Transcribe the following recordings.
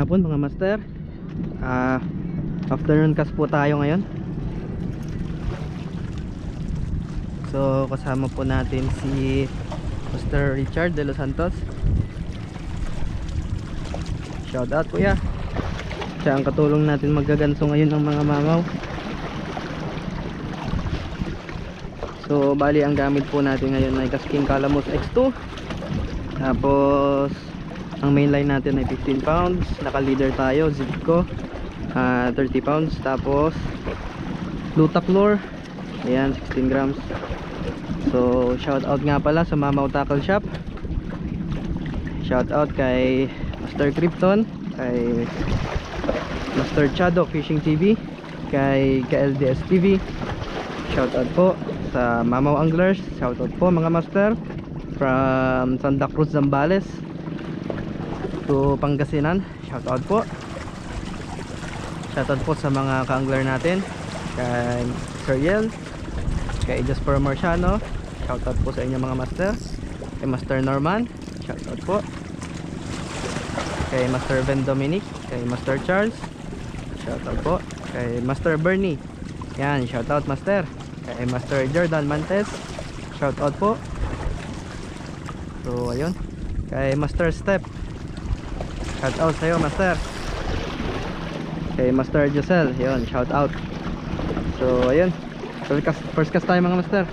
hapon mga master. Afternoon cast po tayo ngayon. So kasama po natin si Mr. Richard De Los Santos. Shout out kuya. Siya ang katulong natin maggaganso ngayon ng mga mamaw. So bali ang gamit po natin ngayon ay Kasking Calamos X2. Tapos ang main line natin ay 15 pounds. Naka leader tayo, Zipco 30 pounds. Tapos Lutaclor, ayan, 16 grams. So shout out nga pala sa Mamaw Tackle Shop. Shout out kay Master Krypton, kay Master Chado Fishing TV, kay KLDS TV. Shout out po sa Mamaw Anglers. Shout out po mga master from Santa Cruz, Zambales to Pangasinan. Shout out po. Shout out po sa mga ka-angler natin, kay Sir Yel, kay Jasper Marciano. Shout out po sa inyo mga master. Kay Master Norman, shout out po. Kay Master Ben Dominic, kay Master Charles, shout out po. Kay Master Bernie, yan, shout out master. Kay Master Jordan Mantes, shout out po. So ayun, kay Master Step, shout out sa'yo master. Kay Master Josel, yun, shout out. So ayun, first cast tayo mga master.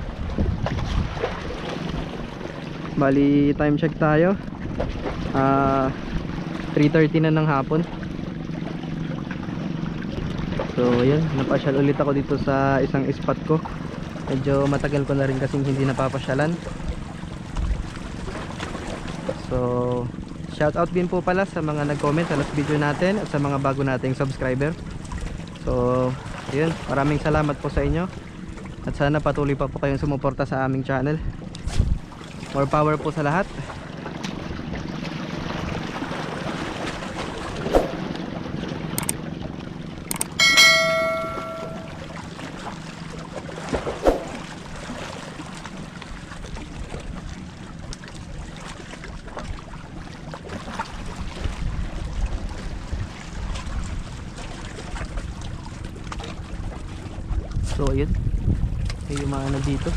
Bali time check tayo, 3:30 na ng hapon. So ayun, napasyal ulit ako dito sa isang spot ko. Medyo matagal ko na rin kasing hindi napapasyalan. So shout out din po pala sa mga nag-comment sa last video natin at sa mga bago nating subscriber. So ayun, maraming salamat po sa inyo. At sana patuloy pa po kayong sumuporta sa aming channel. More power po sa lahat. So ayun, yung mga ano dito.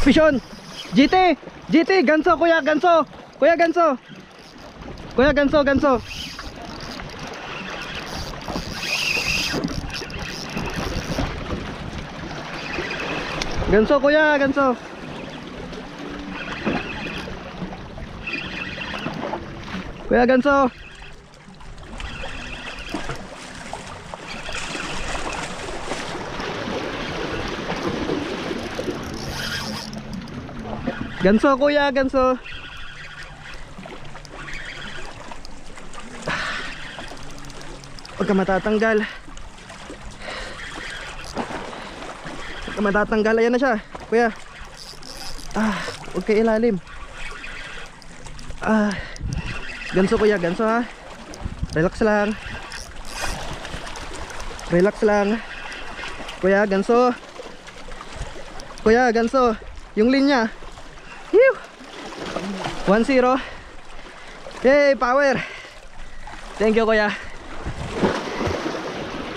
Fishon! GT! GT! Ganso! Kuya! Ganso! Kuya! Ganso! Kuya! Ganso! Ganso! Ganso! Kuya! Ganso! Kuya! Ganso! Ganso kuya, ganso. Huwag ka matatanggal. Huwag ka matatanggal. Ayan na siya, kuya. Huwag ka ilalim. Ganso kuya, ganso ha. Relax lang. Relax lang. Kuya, ganso. Kuya, ganso. Yung linya. 1-0. Hey, power. Thank you kuya.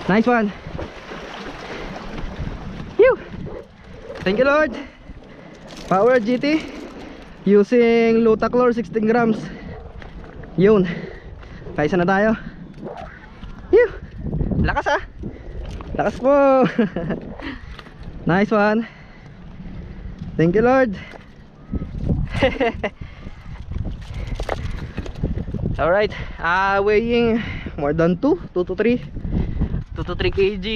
Nice one. Phew. Thank you Lord. Power GT using Lutaclor 16 grams. Yun. Kaisa na tayo. Yuh. Lakas ah. Lakas po. Nice one. Thank you Lord. Alright, weighing more than 2 to 3 kg.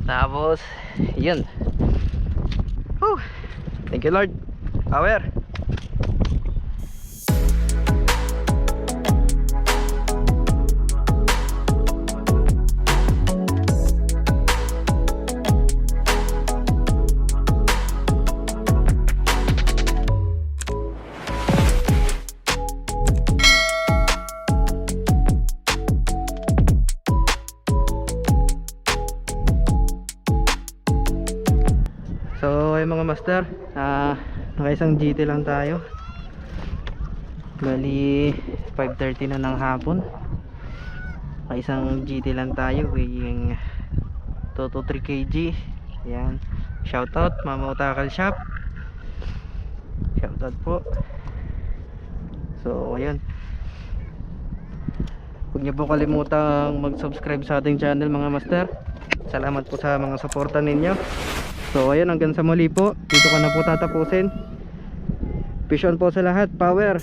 Tapos yun. Whew. Thank you Lord. Power. So ay mga master, nakaisang GT lang tayo. Bali 5:30 na ng hapon. Nakaisang GT lang tayo, weighing 2 to 3 kg. Yan. Shoutout Mama Utakal Shop. Shoutout po. So ayun, huwag niyo po kalimutang mag-subscribe sa ating channel mga master. Salamat po sa mga suporta ninyo. So ayun, hanggang sa muli po. Dito ko na po tatapusin. Peace on po sa lahat. Power.